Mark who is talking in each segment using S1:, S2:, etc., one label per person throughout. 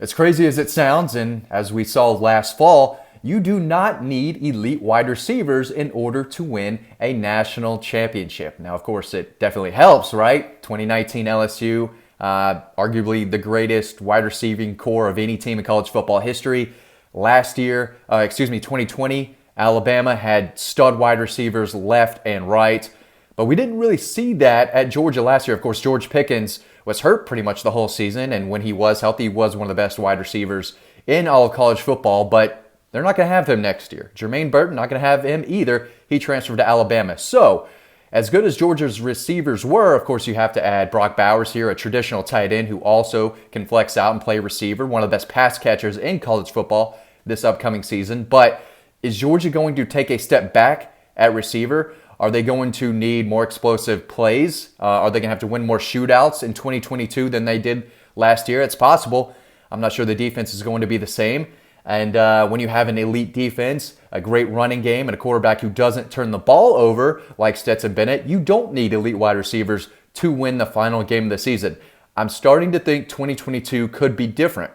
S1: As crazy as it sounds, and as we saw last fall, you do not need elite wide receivers in order to win a national championship. Now, of course, it definitely helps, right? 2019 LSU, arguably the greatest wide receiving core of any team in college football history. Last year, 2020, Alabama had stud wide receivers left and right. But we didn't really see that at Georgia last year. Of course, George Pickens was hurt pretty much the whole season, and when he was healthy, he was one of the best wide receivers in all of college football, but they're not going to have him next year. Jermaine Burton, not going to have him either. He transferred to Alabama. So, as good as Georgia's receivers were, of course, you have to add Brock Bowers here, a traditional tight end who also can flex out and play receiver, one of the best pass catchers in college football this upcoming season. But is Georgia going to take a step back at receiver? Are they going to need more explosive plays? Are they going to have to win more shootouts in 2022 than they did last year? It's possible. I'm not sure the defense is going to be the same. And when you have an elite defense, a great running game, and a quarterback who doesn't turn the ball over like Stetson Bennett, you don't need elite wide receivers to win the final game of the season. I'm starting to think 2022 could be different.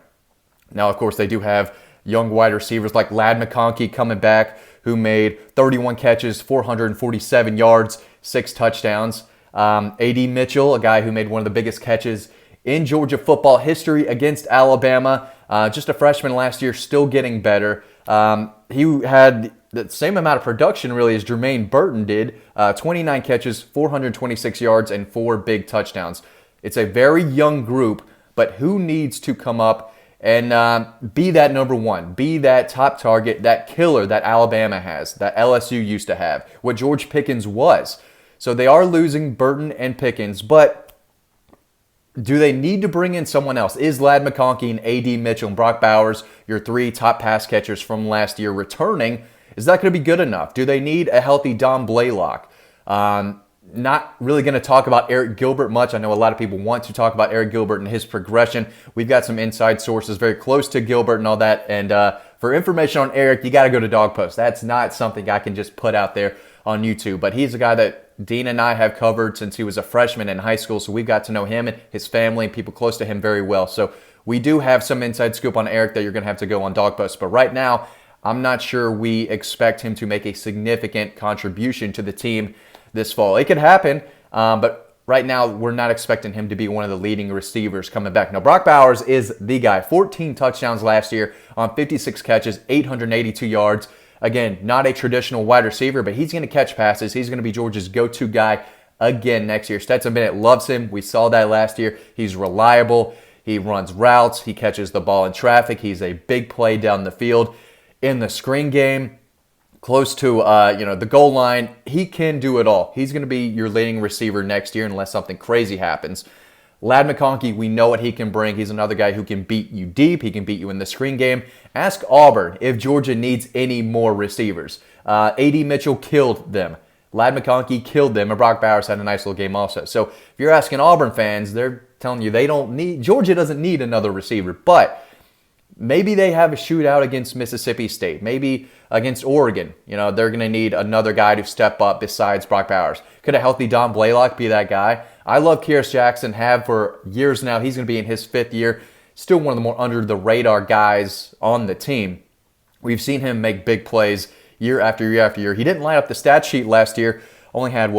S1: Now, of course, they do have young wide receivers like Ladd McConkey coming back, who made 31 catches, 447 yards, 6 touchdowns. A.D. Mitchell, a guy who made one of the biggest catches in Georgia football history against Alabama. Just a freshman last year, still getting better. He had the same amount of production really as Jermaine Burton did. 29 catches, 426 yards, and 4 big touchdowns. It's a very young group, but who needs to come up and be that number one, be that top target, that killer that Alabama has, that LSU used to have, what George Pickens was. So they are losing Burton and Pickens, but do they need to bring in someone else? Is Ladd McConkey and A.D. Mitchell and Brock Bowers, your 3 top pass catchers from last year, returning? Is that going to be good enough? Do they need a healthy Don Blaylock? Not really going to talk about Eric Gilbert much. I know a lot of people want to talk about Eric Gilbert and his progression. We've got some inside sources very close to Gilbert and all that. And for information on Eric, you got to go to DawgPost. That's not something I can just put out there on YouTube. But he's a guy that Dean and I have covered since he was a freshman in high school. So we've got to know him and his family and people close to him very well. So we do have some inside scoop on Eric that you're going to have to go on DawgPost. But right now, I'm not sure we expect him to make a significant contribution to the team this fall. It could happen, but right now we're not expecting him to be one of the leading receivers coming back. Now, Brock Bowers is the guy. 14 touchdowns last year on 56 catches, 882 yards. Again, not a traditional wide receiver, but he's going to catch passes. He's going to be Georgia's go-to guy again next year. Stetson Bennett loves him. We saw that last year. He's reliable. He runs routes. He catches the ball in traffic. He's a big play down the field. In the screen game, close to the goal line, he can do it all. He's going to be your leading receiver next year unless something crazy happens. Ladd McConkey, we know what he can bring. He's another guy who can beat you deep. He can beat you in the screen game. Ask Auburn if Georgia needs any more receivers. A.D. Mitchell killed them. Ladd McConkey killed them, and Brock Bowers had a nice little game also. So if you're asking Auburn fans, they're telling you Georgia doesn't need another receiver, but maybe they have a shootout against Mississippi State. Maybe against Oregon. They're going to need another guy to step up besides Brock Bowers. Could a healthy Don Blaylock be that guy? I love Kearis Jackson, have for years now. He's going to be in his 5th year. Still one of the more under-the-radar guys on the team. We've seen him make big plays year after year after year. He didn't line up the stat sheet last year. Only had,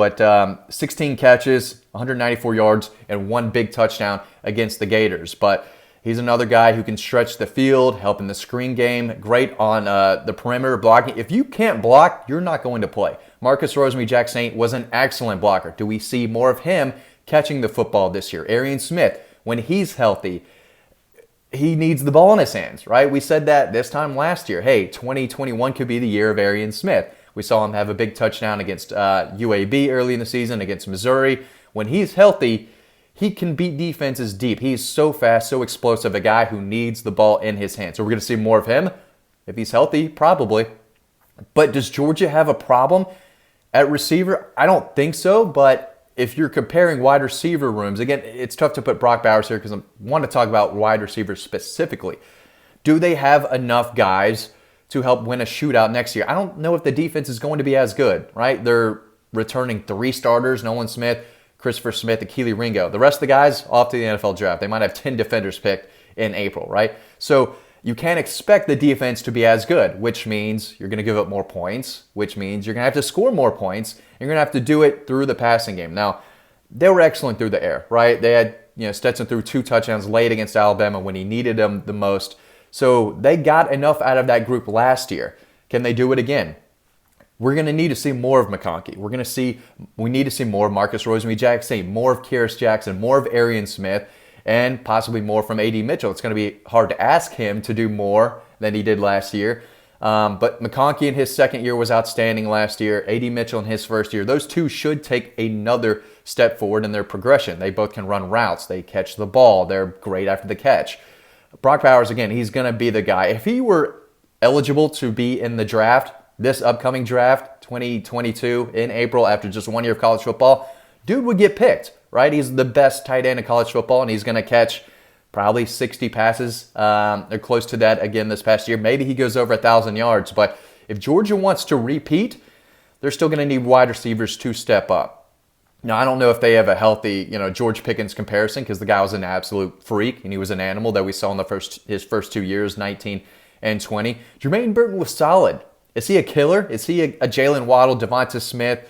S1: 16 catches, 194 yards, and 1 big touchdown against the Gators. But he's another guy who can stretch the field, help in the screen game, great on the perimeter blocking. If you can't block, you're not going to play. Marcus Rosemy-Jacksaint was an excellent blocker. Do we see more of him catching the football this year? Arian Smith, when he's healthy, he needs the ball in his hands, right? We said that this time last year. Hey, 2021 could be the year of Arian Smith. We saw him have a big touchdown against UAB early in the season, against Missouri. When he's healthy, he can beat defenses deep. He's so fast, so explosive, a guy who needs the ball in his hands. So we're going to see more of him. If he's healthy, probably. But does Georgia have a problem at receiver? I don't think so, but if you're comparing wide receiver rooms, again, it's tough to put Brock Bowers here because I want to talk about wide receivers specifically. Do they have enough guys to help win a shootout next year? I don't know if the defense is going to be as good, right? They're returning 3 starters, Nolan Smith, Christopher Smith, and Keely Ringo. The rest of the guys off to the NFL draft. They might have 10 defenders picked in April, right? So you can't expect the defense to be as good, which means you're going to give up more points, which means you're going to have to score more points. You're going to have to do it through the passing game. Now, they were excellent through the air, right? They had, Stetson threw 2 touchdowns late against Alabama when he needed them the most. So they got enough out of that group last year. Can they do it again? We're going to need to see more of McConkey. We need to see more of Marcus Rosemy-Jacksaint, more of Kearis Jackson, more of Arian Smith, and possibly more from A.D. Mitchell. It's going to be hard to ask him to do more than he did last year. But McConkey in his second year was outstanding last year. A.D. Mitchell in his first year. Those two should take another step forward in their progression. They both can run routes. They catch the ball. They're great after the catch. Brock Bowers, again, he's going to be the guy. If he were eligible to be in the draft, this upcoming draft, 2022, in April, after just 1 year of college football, dude would get picked, right? He's the best tight end in college football, and he's going to catch probably 60 passes or close to that again this past year. Maybe he goes over 1,000 yards. But if Georgia wants to repeat, they're still going to need wide receivers to step up. Now, I don't know if they have a healthy, George Pickens comparison, because the guy was an absolute freak and he was an animal that we saw in his first 2 years, 19 and 20. Jermaine Burton was solid. Is he a killer? Is he a Jalen Waddle, Devonta Smith,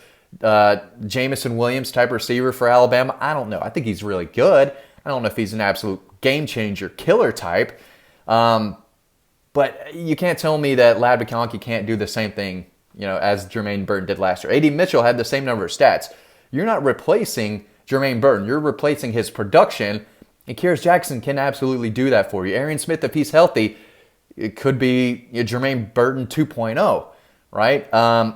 S1: Jamison Williams type receiver for Alabama? I don't know. I think he's really good. I don't know if he's an absolute game changer, killer type. But you can't tell me that Ladd McConkey can't do the same thing, as Jermaine Burton did last year. A.D. Mitchell had the same number of stats. You're not replacing Jermaine Burton. You're replacing his production. And Kearis Jackson can absolutely do that for you. Arian Smith, if he's healthy, it could be Jermaine Burton 2.0, right? And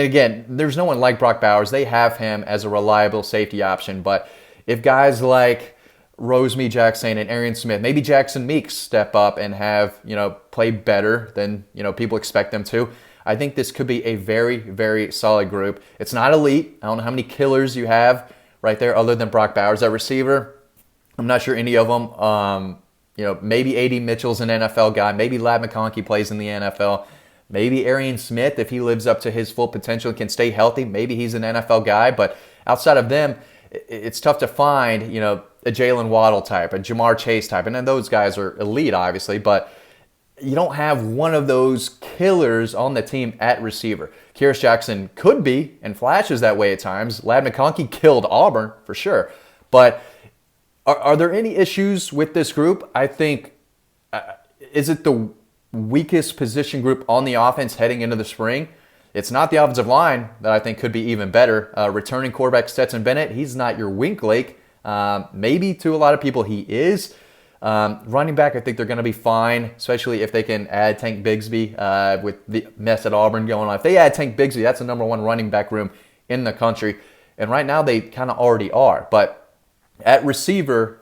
S1: again, there's no one like Brock Bowers. They have him as a reliable safety option. But if guys like Rosemy-Jacksaint and Arian Smith, maybe Jackson Meeks step up and have, play better than, people expect them to, I think this could be a very, very solid group. It's not elite. I don't know how many killers you have right there other than Brock Bowers at receiver. I'm not sure any of them. Maybe A.D. Mitchell's an NFL guy. Maybe Ladd McConkey plays in the NFL. Maybe Arian Smith, if he lives up to his full potential and can stay healthy, maybe he's an NFL guy. But outside of them, it's tough to find, a Jalen Waddle type, a Jamar Chase type. And then those guys are elite, obviously. But you don't have one of those killers on the team at receiver. Kearis Jackson could be and flashes that way at times. Ladd McConkey killed Auburn for sure. But are there any issues with this group? I think, is it the weakest position group on the offense heading into the spring? It's not the offensive line that I think could be even better. Returning quarterback Stetson Bennett, he's not your Wink Lake. Maybe to a lot of people he is. Running back, I think they're going to be fine, especially if they can add Tank Bigsby with the mess at Auburn going on. If they add Tank Bigsby, that's the number one running back room in the country. And right now they kind of already are. But at receiver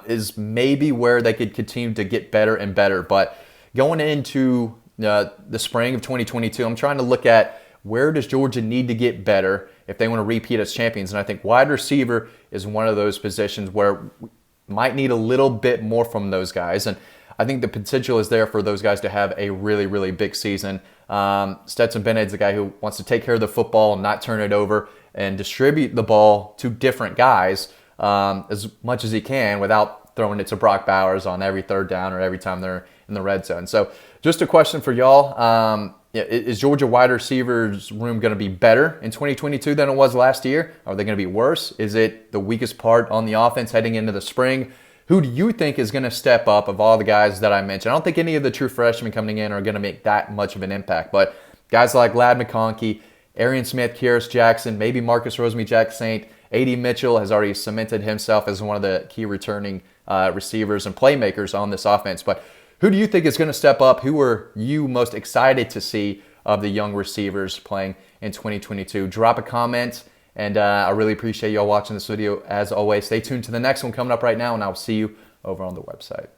S1: is maybe where they could continue to get better and better. But going into the spring of 2022, I'm trying to look at where does Georgia need to get better if they want to repeat as champions. And I think wide receiver is one of those positions where we might need a little bit more from those guys. And I think the potential is there for those guys to have a really, really big season. Stetson Bennett's a guy who wants to take care of the football and not turn it over and distribute the ball to different guys as much as he can without throwing it to Brock Bowers on every third down or every time they're in the red zone. So just a question for y'all. Is Georgia wide receivers room going to be better in 2022 than it was last year? Are they going to be worse? Is it the weakest part on the offense heading into the spring? Who do you think is going to step up of all the guys that I mentioned? I don't think any of the true freshmen coming in are going to make that much of an impact. But guys like Ladd McConkey, Arian Smith, Kearis Jackson, maybe Marcus Rosemy-Jacksaint, A.D. Mitchell has already cemented himself as one of the key returning receivers and playmakers on this offense. But who do you think is going to step up? Who are you most excited to see of the young receivers playing in 2022? Drop a comment, and I really appreciate y'all watching this video. As always, stay tuned to the next one coming up right now, and I'll see you over on the website.